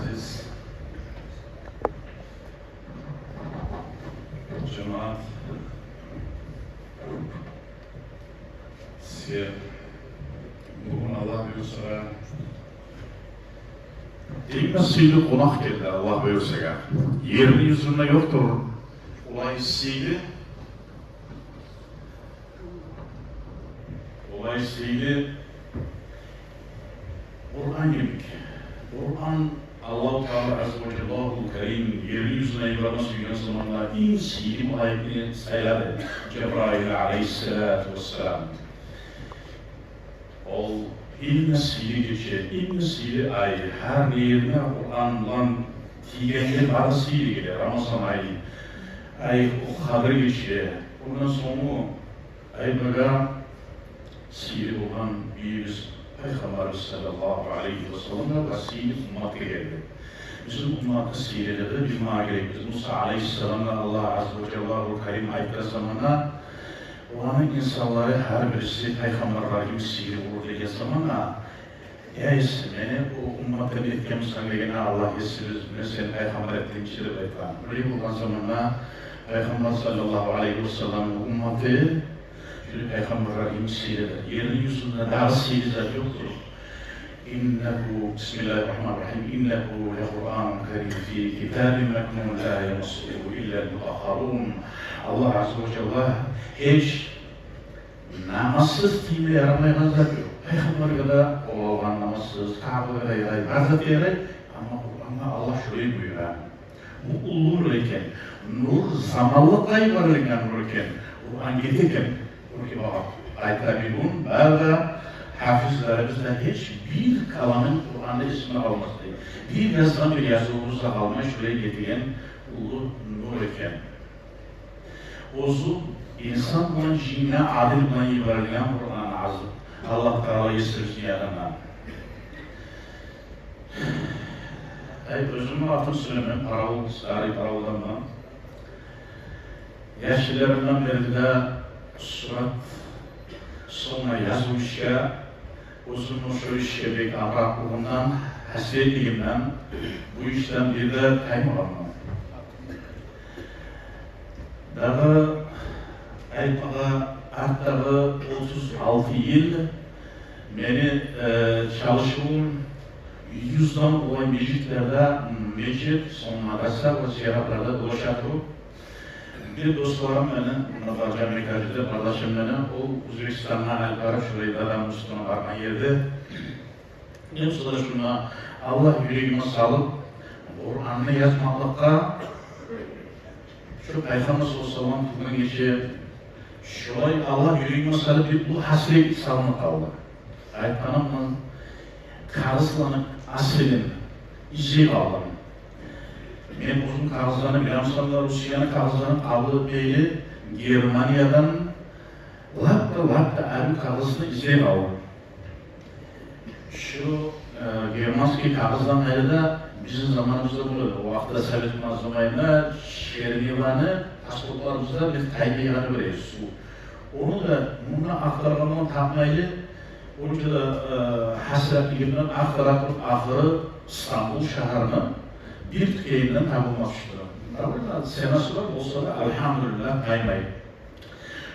aziz cemaat, sizga bugün Allah buyursa eng siyli qo'noq keldi. Allah buyursa, yerni yuzida yoktur olay siyli Kur'an gibi. Kur'an Allah-u Teala Azze ve Celle'ul Kerim yeryüzüne yıkılması gün zamanlar en siyli ayetini sayladı. Cebrail aleyhissalatu vesselam. O en siyli geçe, en siyli ay, her yerine Kur'an'dan tigenli bazı siyli gelir. Ramazan ay o kadar geçe. Bundan sonra ay böyle siyli olan bir Peygamber sallallahu aleyhi ve sellem ve siyli ümmet geldi. Bizim ümmet siylileri bilmeye gerektir. Musa aleyhisselam'la Allah azze ve celle'ul kerim ayetler zamanı onun insanları her birisi Peygamberler gibi siyli olur diye zamana eysi beni o ümmette bir etken sanırgene Allah yesiriz mesela Peygamber ettiğim şeyi bekler. Böyle olan zamanla Peygamber sallallahu aleyhi ve sellem ümmeti Peygamberlerin siylidir. Yerin yüzünde daha siyliler yoktur. İnnehu, Bismillahirrahmanirrahim, innehu le Kur'an-ı Kerim fi kitabin meknun la yamassuhu illa'l mutahharun. Allah azze ve celle hiç namazsız kime yaramayacak yok. Peygamber kadar olan namazsız, Kabe'ye ibadet ederek ama Allah şöyle buyuruyor. Bu ulur iken, nur zamanlıkla ibadet eden nur iken, Kur'an getirken ayetlerin bazı hafızlarımızda hiçbir kalanın Kur'an'da ismini almazdı. Bir yazdan bir yazımızda almış şuraya getiren ulu nur iken. Ozu insan olan cinne adil olan ibareten Kur'an azı. Allah Teala yesirsin yarına. Özümün atım sürümün paravul, sarı paravuldan ben. Yaşlılarımdan beri de surat sonra yazmışka uzun şu işe bir avraklığından, hasretliğimden bu işten bir de kaymalamam. Daha ayıpağa arttağı 36 yıl beni çalıştığım 100'dan olan mecitlerde mecit, sonra rasa ve ziyaretlerde dolaşatıp bir dostlarım beni, Nadarca Mekacı'da kardeşim beni, o Uzbekistan'dan Alpara şurayı da Müslüman varma yerde. En sonra şuna Allah yüreğime sağlık, Kur'an'ı yazmaklıkta şu Peygamber sallallahu aleyhi ve sellem geçe şolay Allah yüreğime sağlık bir bu hasret salınıp kaldı. Ayetkanımın kağızlanıp asilin izi kaldı. Ben uzun kağızlarını bilemsamlar Rusya'nın kağızlarını aldığı beyli Germanya'dan lapta arı kağızını izleyip aldım. Şu Germanski kağızlarını da bizim zamanımızda buluyordu. O vakti Sovyet malzemeyle şehirliğini, pasportlarımızda bir kaybıyağını veriyoruz. Onu da buna aktarılmanın tapmayla onu da hasretliğinden aktarıp ahırı İstanbul şehrini bir tükeyinden tabulmazdır. Tabi senası var olsa da elhamdülillah kaymayı.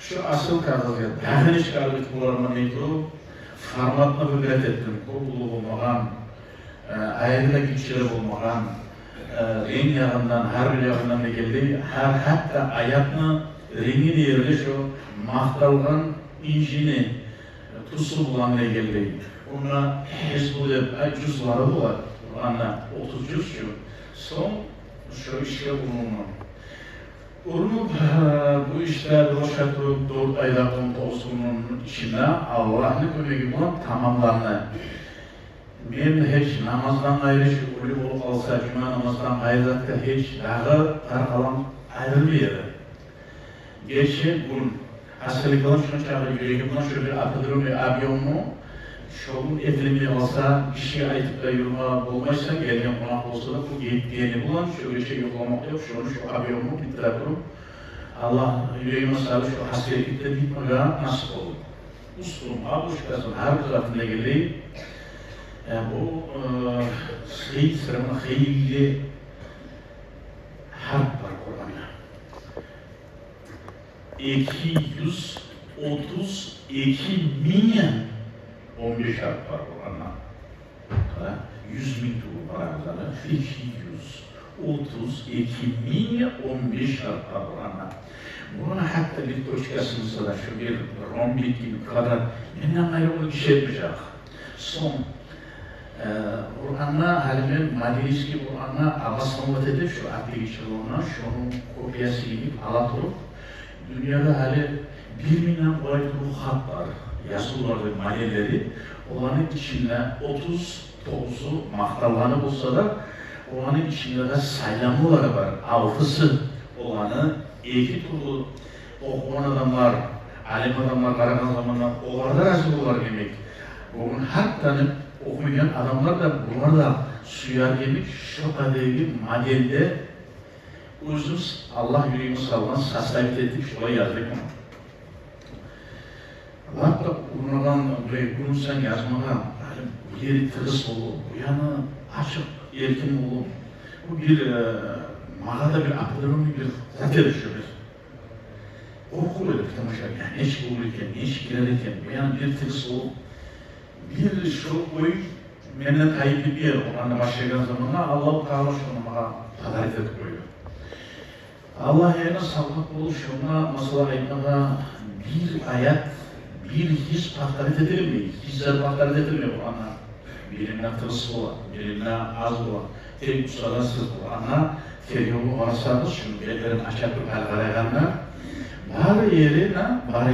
Şu asıl kağıdıya dağın işgali kularına neydi o? Formatına hürmet ettim. Kurulu olmadan, ayrıda güçleri olmadan, renk yağından, her bir yağından da geldi. Hatta ayakını, rengini yerine şu mahtalgan injini, tusu bulan da geldi. Ona Hezbollah cüzları var. Kur'an'da 30 cüz şu. Son şu işe ulunup bu işler roşatıp 4 ayda 19'unun içinde Allah'ın kömegi bulan tamamlandı. Ben hiç namazdan ayrı şu ölü olup alsa, cuma namazdan ayrılıkta hiç dağı arkalan ayrılmıyor. Geçen gün hastalıkların şunu çağırıyor, yüreğimden şöyle atılırım ve abiyonmu şoğun etilimi olsa, bir şey ayıtıp da yurma bulmaysa, gelgen konak olsa da bu diyeni bulan, şöyle şey yoklamak yok, şu abiyomu bitirebilirim. Allah yüreğime sağlık şu hasretlikte gitmeye nasip olur. Ustum, abuşkasın her tarafında geldi. Bu sıramına hayli harf var Kur'an'da. 232.015 harf var Kur'an'da. 100.000 tuğ var ağzına. 232.015 harf var Kur'an'da. Buna hatta bir toçkasımızda da şu bir rombik gibi kadar benden ayrı onu işletmeyecek. Son Kur'an'da halimin madeliski Kur'an'da abaslanmat edip şu akli geçirdiğine şunun kopyası gibi alat olup dünyada hali 1.000'den kolay ruhat var. Yazıları, madeleri olanın içinde 39'u mahtalları bulsa da olanın içinde de saylamlıları var. 6'sı olanı iki türlü okuyan adamlar, alim adamlar karakan zamanlar onlarda razı olur demek. Bugün her tanım okuyan adamlar da bunlar da suya gelip şu kadarki madelde uzun Allah yüreğimi sallan saslayıp ettik şuraya yazdık mı? Hatta bunlardan bunu sen yazmadan bu yeri tırıs olur, bu yanı açık, erkin olur. Bu bir mağada bir akıllarının bir zaten düşüyor. Okuluyorduk tamaşa, yani ne iş bulurken, ne iş girerken, bu yanı bir tırıs olur. Bir şu boy benden kayıp bir yer olanla başlayan zamanla Allah-u Teala şunu bana tadarik edip koyuyor. Allah yerine sağlık oluşuna mesela ayında bir ayet, bir his takdarit edilmiyor. Hisler takdarit edilmiyor Kur'an'da. Birinden tırısı olan, birinden az olan, tek ustalasız olanlar, tek yolu arasarız şunu ellerin açıp kalkarayanlar. Bari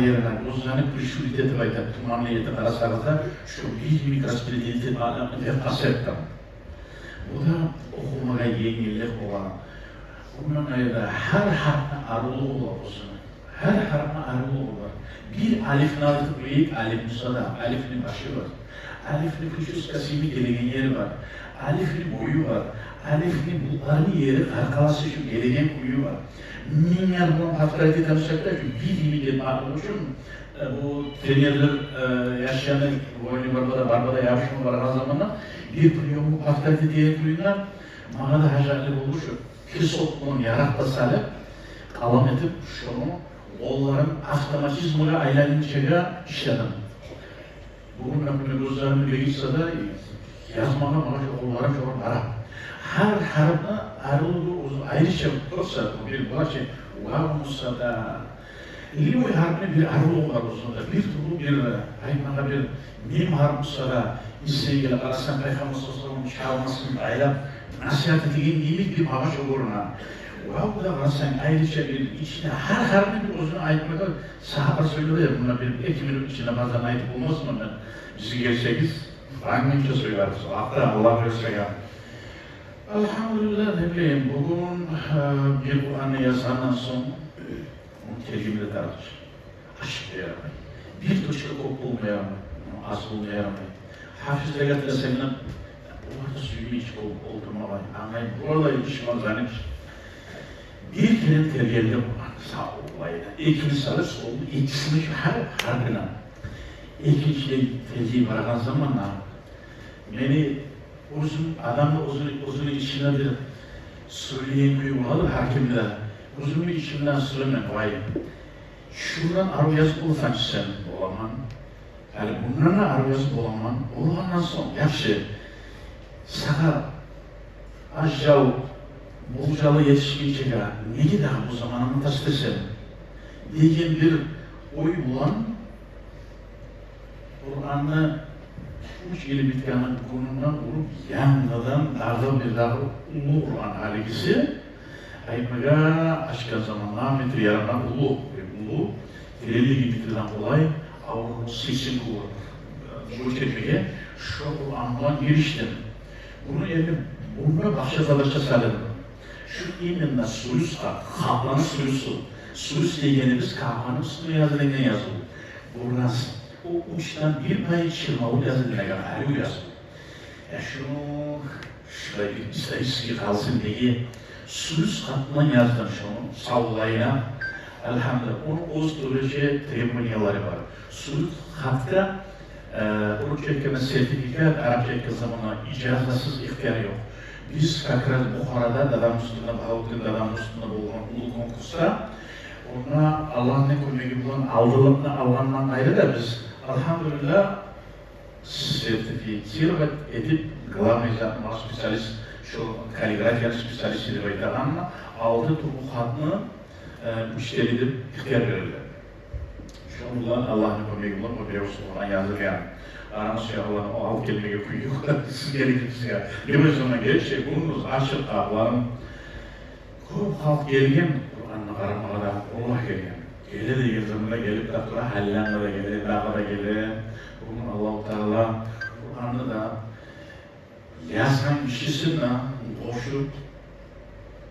yerine uzanıp bir şu ideti bayda, tumanlı ideti arasarız da şu bir mikroskopik ideti bağlamını hep asettim. Bu da okumaya yenilik olan. Bunun ayda her harfine arılı olsun. Her harfine arılı olur. Bir alifin altı büyük, alif musada, alifin başı var. Alifin küçük kasimi gelegen yeri var. Alifin boyu var. Alifin bulgarlı yeri, karkalası şu gelegen kuyu var. Milyar bunun haftalıkta tanışacaklar çünkü bir gibi gelme oluşum. Bu teniyerler yaşayanlar, boynu barbada yapışma var zamanla bir priyon bu haftalıkta diye kuyunlar mağada hajarlı oluşur. Kisotluğun yaratma salep, kalam edip şunu onların avtomatizmine aylanınca işledim. Bugün ben bunu gözlerimi bilgisi da yazmana bana onların çok var. Her harfine ayrıca olsa bir başı var musada. Liboy harfine bir arılı var uzunda. Bir türlü bir hayvanla bir mim harf musada. İsteğiyle arasından Peygamber sallallahu çağırmasının aylap nasihat edildiğin iyilik bir bağış oluruna. Bu da arasından ayrıca bir içine her harfine bir uzun ayetmede sahabe söylüyor ya buna bir 2 minut içinde bazen ayet olmaz mı ben? Bizi gerçekiz. Hangi söylüyoruz? Hatta Allah verirse ya. Elhamdülillah ne bileyim bugün bir Kur'an'ı yazandan sonra onun tercümede tartış. Aşk yaramayı. Bir tuşka kokul yaramayı. Asıl yaramayı. Hafız Regat Esen'den orada suyu hiç oldurmamayı. Anlayın burada iş var zannediş. Bir kere terbiyeli Kur'an sağ olaydı. İkincisi alır oldu. İkisini şu her harbine. İkinciyle tercih bırakan zamanla beni uzun adamla uzun içinden bir söyleyen kuyu olalı hakimde uzun içinden söylemen vay şuradan arı yazıp olsan sen olaman yani bunlarla arı yazıp olaman olandan sonra yapşı sana aşağı bulcalı yetişmeyecek neydi daha bu zamanını tasdesen diyen bir oy bulan Kur'an'ı üç yıl bitkanın konumdan vurup yanından dağda bir dağ ulu Kur'an haligisi ayıpmaga aşkan zamanlar metri yarından ulu ileri gibi bitirilen olay Avrupa seçim kulu bu çekmeye şu Kur'an'dan giriştim bunu bununla başa sarıldım şu iminle sulüs kaplanın sulüs diyenimiz kahvanın üstüne yazılıyor buradan o uçtan bir pay çırmağı yazılığına göre her yazılıyor. Şunu şöyle istatistik kalsın diye sulüs katman yazdım şunu sallayına elhamdülillah. Onun oğuz törece terimoniyaları var. Sulüs katta Urusça etkene sertifikat, Arapça etkene zamanla icazasız ihtiyar yok. Biz kakraz Bukhara'da dadam üstünde, Bahavuddin dadam üstünde bulunan ulu konkursta ona Allah'ın ne koymayı bulan aldırılıkını algandan ayrı da biz elhamdülillah sertifikovat edip главный zatma spesialist şu kaligrafiya spesialisti de baytar ama aldı bu hatını müşteridir ihtiyar verirler. Şu bulan Allah'ın koymayı bulan o bir usuluna yazır yani. Aramız ya Allah'ın o alt kelimeye koyuyor. Siz gerekirse ya. Yılın sonuna gelecek bulunuz açık kapıların. Көп halk gelgen Kur'an'ı karamağına Allah gelgen. Gele de yıldırımda gelip takıra hallanla da gele, dağa da gele. Bugün Allah-u Teala Kur'an'ı da yazan kişisinle koşup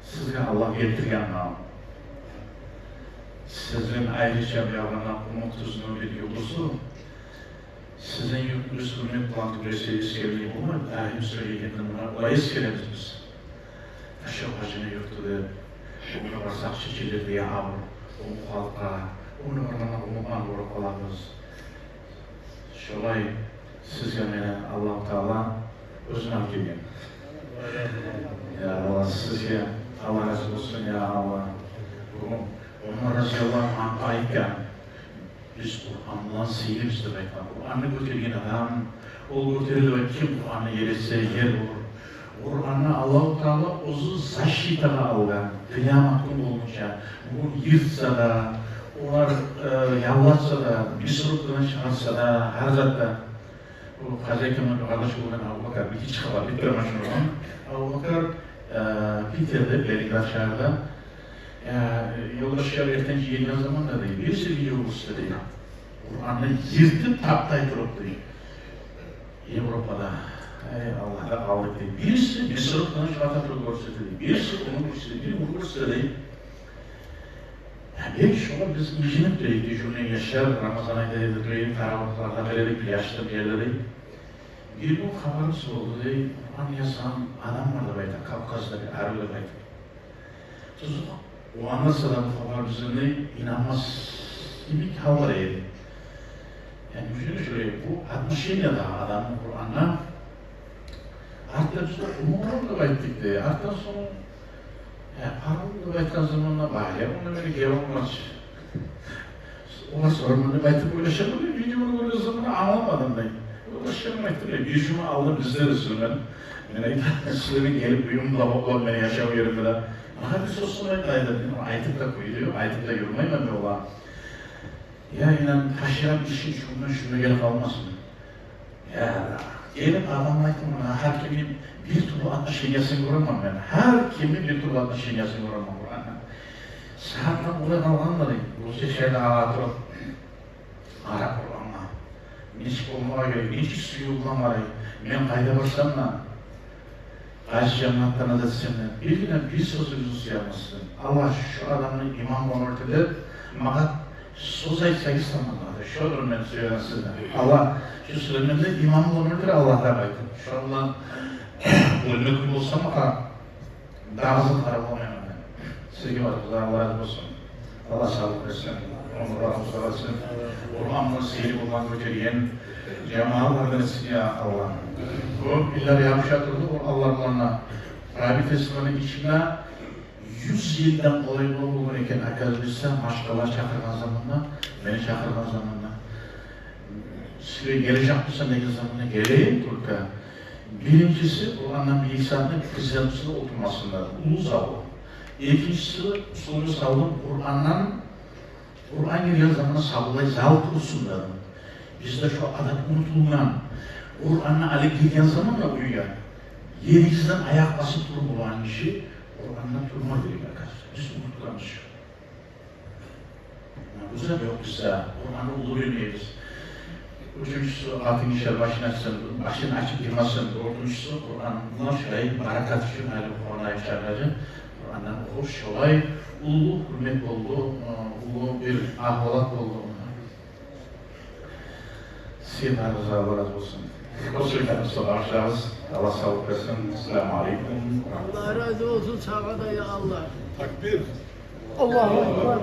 sizge Allah getirgen nam. Sizin ayrıca bir avlanan umutuzun bir yolusu sizin yurtunuz hürmet bulan türesi iskelliği olmadı. Ahim söyleyenler buna olay iskeleriz biz. Aşağı başına yurtuda onu varsak çeçilir diye avur, onu halka, onu varana umuman vurup alamız. Şolay sizge mene Allah-u Teala özüne gelgen. Ya Allah sizge Allah razı olsun ya Allah. Onlar razıyallahu anh ayıkken biz Kur'an'dan seyirimiz demek var. Kur'an'ı götürgen adam, o götürülü ve kim Kur'an'ı yerese yer olur. Kur'an'ı Allah-u Teala ozu zaşitana algan, kıyamet günü olunca, bunu yırtsa da, onlar yallatsa da, bir sırıklığına çıkarsa da, her zatta, bu Hazreti Kemal'in kardeşi olan Abu Bakar, bir hiç kabar, bir kırma şunu olan, Abu Bakar, Peter'de, Leningrad şehirde, yoldaşlar ertenci yeni zaman da değil, birisi bir yoldaşı değil. Kur'an'ı yırtıp taptay durup değil. Avrupa'da, Allah'ta aldık değil. Birisi Mısır'dan şartatı görsedi değil. Birisi onu görsedi, biri bunu görsedi değil. Belki şuna biz incinip değil, düşünün yaşar, Ramazan ayda değil, taravatlarda veredik, yaşlı bir yerde değil. Bir bu haberimiz oldu değil, Kur'an yazan adam vardı bayta, Kafkas'ta bir Erbil bayta. O anlatsa da bu haber bizimle inanmaz gibi haber yedi. Yani şöyle bu 60 yıl da adamın Kur'an'la artık biz umurumda bayttık diye, artık sonra paramda bayttan zamanla bahaya, ona böyle gelmez. Ona sorumlu baytıp ulaşamadım, videomu böyle zamanla anlamadım ben. Ulaşamadım, bir cuma aldım bizleri sürmen. Yani sizlerin gelip uyumla hopla beni yaşam yerimde. Aha bir sosyal medyada aytıp da koyuluyor, aytıp da yormayayım ben ola. Ya inan taşıyan işin şuna gelip almasın. Ya gelip adam aytım bana, her kimin bir türlü 60 yenyasını göremem ben. Her kimin bir türlü 60 yenyasını göremem Kur'an'dan. Saatten ulan alanları, bu şeyde ağlatırım. Arap Kur'an'la. Minçik olmaya gerek, minçik suyu bulamayı. Ben kayda başlamla. Ayşe cemaatlerine de seninle bir günden bir sözünüzü yapmasın. Allah şu adamın imam olurdu makat söz aytsanız tamamladı. Şudur ben söyleyen sizden. Allah şu söylemende imam olurdu Allah'tan baytın. Şu Allah ölmek gibi olsa maka dağızın tarafı olmayan ben. Sevgi var kızlar Allah razı olsun. Allah sağlık versin. Onu rahmet olsun. Kur'an'ın seyri olan götürüyen cemaatlerden ya Allah. Bu iller yapışatırdı, Allah'ın Rabi Festivali'nin içine 100 yıldan kolay olur iken arkadaşlar maşallah çakırgan zamanla, beni çakırgan zamanla. Size gelecek misin ne zamanla geleyim Türk'e. Birincisi Kur'an'ın bir insanın kızartısında oturmasında, ulu zavı. İkincisi soru savdım Kur'an giriyor zamanla savlayı zav kursunlar. Bizde şu adet unutulmayan, Kur'an'ı alıp giden zamanla uyuyan, yerimizden ayak basıp durup olan kişi, Kur'an'dan durma gerekiyor arkadaşlar. Biz unutulamış. Güzel yok bizde, Kur'an'ı ulu bilmeyiz. Üçüncüsü, altın işler başını açıp girmezsen, dördüncüsü, Kur'an'dan şöyle barakat için, hali Kur'an'a işlerlerce, Kur'an'dan hoş, şolay, ulu hürmet oldu, ulu bir ahvalat oldu. Sizden Allah razı olsun. Hoşçakalın, sabahlarınız. Allah sağlık versin. Selamun aleyküm. Allah razı olsun, sağ da ya Allah. Takbir. Allahu Ekber.